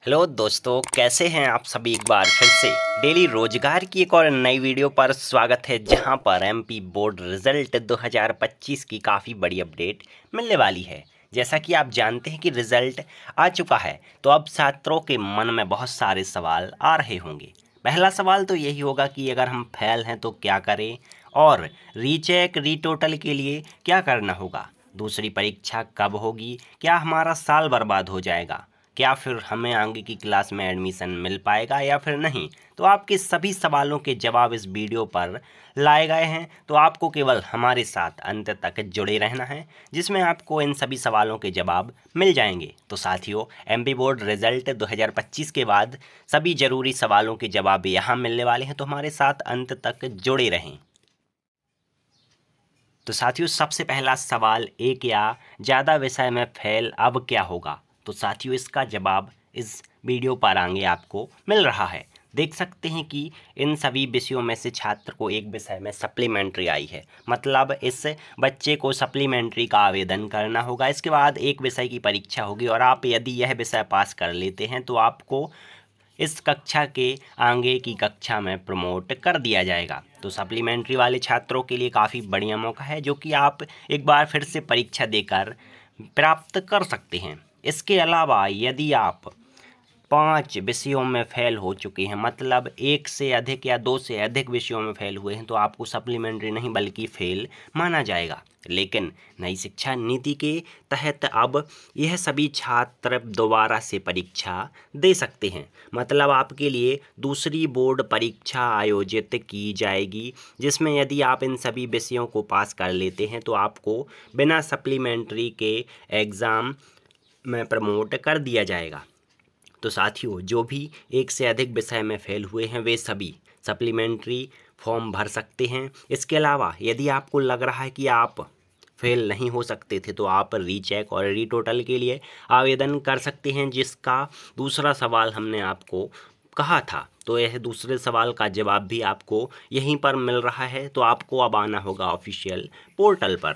Hello दोस्तों, कैसे हैं आप सभी। एक बार फिर से डेली रोजगार की एक और नई वीडियो पर स्वागत है, जहां पर एमपी बोर्ड रिजल्ट 2025 की काफ़ी बड़ी अपडेट मिलने वाली है। जैसा कि आप जानते हैं कि रिजल्ट आ चुका है, तो अब छात्रों के मन में बहुत सारे सवाल आ रहे होंगे। पहला सवाल तो यही होगा कि अगर हम फेल हैं तो क्या करें, और रीचेक रीटोटल के लिए क्या करना होगा। दूसरी परीक्षा कब होगी, क्या हमारा साल बर्बाद हो जाएगा, क्या फिर हमें आगे की क्लास में एडमिशन मिल पाएगा या फिर नहीं। तो आपके सभी सवालों के जवाब इस वीडियो पर लाए गए हैं, तो आपको केवल हमारे साथ अंत तक जुड़े रहना है, जिसमें आपको इन सभी सवालों के जवाब मिल जाएंगे। तो साथियों, एमपी बोर्ड रिजल्ट 2025 के बाद सभी जरूरी सवालों के जवाब यहाँ मिलने वाले हैं, तो हमारे साथ अंत तक जुड़े रहें। तो साथियों, सबसे पहला सवाल, एक या ज़्यादा विषय में फेल अब क्या होगा। तो साथियों, इसका जवाब इस वीडियो पर आगे आपको मिल रहा है। देख सकते हैं कि इन सभी विषयों में से छात्र को एक विषय में सप्लीमेंट्री आई है, मतलब इस बच्चे को सप्लीमेंट्री का आवेदन करना होगा। इसके बाद एक विषय की परीक्षा होगी, और आप यदि यह विषय पास कर लेते हैं तो आपको इस कक्षा के आगे की कक्षा में प्रमोट कर दिया जाएगा। तो सप्लीमेंट्री वाले छात्रों के लिए काफ़ी बढ़िया मौका है, जो कि आप एक बार फिर से परीक्षा देकर प्राप्त कर सकते हैं। इसके अलावा यदि आप 5 विषयों में फेल हो चुके हैं, मतलब 1 से अधिक या 2 से अधिक विषयों में फेल हुए हैं, तो आपको सप्लीमेंट्री नहीं बल्कि फेल माना जाएगा। लेकिन नई शिक्षा नीति के तहत अब यह सभी छात्र दोबारा से परीक्षा दे सकते हैं, मतलब आपके लिए दूसरी बोर्ड परीक्षा आयोजित की जाएगी, जिसमें यदि आप इन सभी विषयों को पास कर लेते हैं तो आपको बिना सप्लीमेंट्री के एग्ज़ाम में प्रमोट कर दिया जाएगा। तो साथियों, जो भी 1 से अधिक विषय में फेल हुए हैं वे सभी सप्लीमेंट्री फॉर्म भर सकते हैं। इसके अलावा यदि आपको लग रहा है कि आप फेल नहीं हो सकते थे, तो आप रीचेक और रीटोटल के लिए आवेदन कर सकते हैं, जिसका दूसरा सवाल हमने आपको कहा था। तो यह दूसरे सवाल का जवाब भी आपको यहीं पर मिल रहा है, तो आपको अब आना होगा ऑफिशियल पोर्टल पर।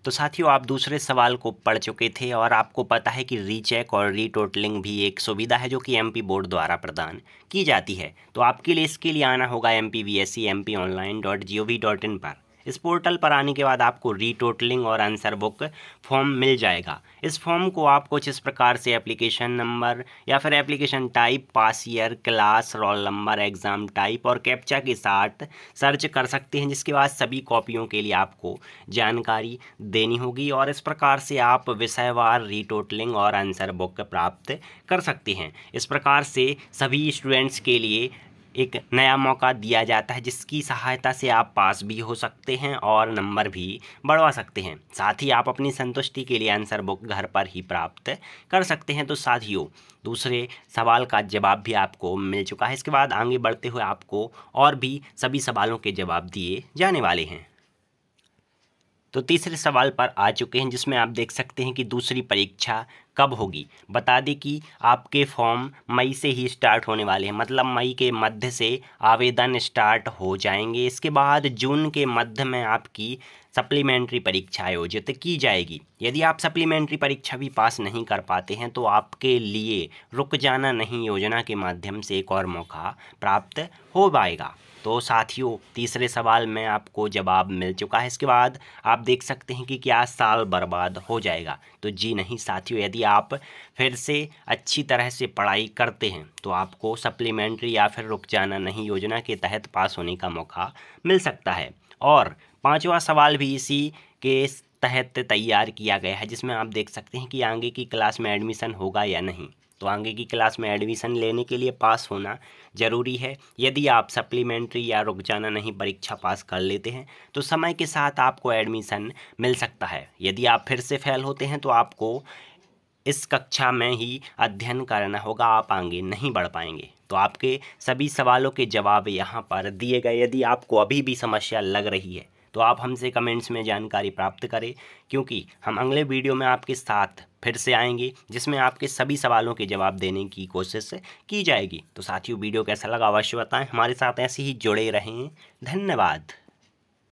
तो साथियों, आप दूसरे सवाल को पढ़ चुके थे और आपको पता है कि रीचेक और रीटोटलिंग भी एक सुविधा है जो कि एमपी बोर्ड द्वारा प्रदान की जाती है। तो आपके लिए इसके लिए आना होगा mpvsc.mponline.gov.in पर। इस पोर्टल पर आने के बाद आपको रीटोटलिंग और आंसर बुक फॉर्म मिल जाएगा। इस फॉर्म को आप कुछ इस प्रकार से एप्लीकेशन नंबर या फिर application type, pass year, class, roll number, exam type और कैप्चा के साथ सर्च कर सकते हैं, जिसके बाद सभी कॉपियों के लिए आपको जानकारी देनी होगी, और इस प्रकार से आप विषयवार रीटोटलिंग और आंसर बुक प्राप्त कर सकते हैं। इस प्रकार से सभी स्टूडेंट्स के लिए एक नया मौका दिया जाता है, जिसकी सहायता से आप पास भी हो सकते हैं और नंबर भी बढ़वा सकते हैं। साथ ही आप अपनी संतुष्टि के लिए आंसर बुक घर पर ही प्राप्त कर सकते हैं। तो साथियों, दूसरे सवाल का जवाब भी आपको मिल चुका है। इसके बाद आगे बढ़ते हुए आपको और भी सभी सवालों के जवाब दिए जाने वाले हैं। तो तीसरे सवाल पर आ चुके हैं, जिसमें आप देख सकते हैं कि दूसरी परीक्षा कब होगी। बता दें कि आपके फॉर्म मई से ही स्टार्ट होने वाले हैं, मतलब मई के मध्य से आवेदन स्टार्ट हो जाएंगे। इसके बाद जून के मध्य में आपकी सप्लीमेंट्री परीक्षा आयोजित की जाएगी। यदि आप सप्लीमेंट्री परीक्षा भी पास नहीं कर पाते हैं, तो आपके लिए रुक जाना नहीं योजना के माध्यम से एक और मौका प्राप्त हो पाएगा। तो साथियों, तीसरे सवाल में आपको जवाब मिल चुका है। इसके बाद आप देख सकते हैं कि क्या साल बर्बाद हो जाएगा। तो जी नहीं साथियों, यदि आप फिर से अच्छी तरह से पढ़ाई करते हैं तो आपको सप्लीमेंट्री या फिर रुक जाना नहीं योजना के तहत पास होने का मौका मिल सकता है। और पांचवा सवाल भी इसी के तहत तैयार किया गया है, जिसमें आप देख सकते हैं कि आगे की क्लास में एडमिशन होगा या नहीं। तो आगे की क्लास में एडमिशन लेने के लिए पास होना ज़रूरी है। यदि आप सप्लीमेंट्री या रुक जाना नहीं परीक्षा पास कर लेते हैं, तो समय के साथ आपको एडमिशन मिल सकता है। यदि आप फिर से फेल होते हैं तो आपको इस कक्षा में ही अध्ययन करना होगा, आप आगे नहीं बढ़ पाएंगे। तो आपके सभी सवालों के जवाब यहाँ पर दिए गए। यदि आपको अभी भी समस्या लग रही है तो आप हमसे कमेंट्स में जानकारी प्राप्त करें, क्योंकि हम अगले वीडियो में आपके साथ फिर से आएंगे, जिसमें आपके सभी सवालों के जवाब देने की कोशिश की जाएगी। तो साथियों, वीडियो कैसा लगा अवश्य बताएं। हमारे साथ ऐसे ही जुड़े रहें। धन्यवाद।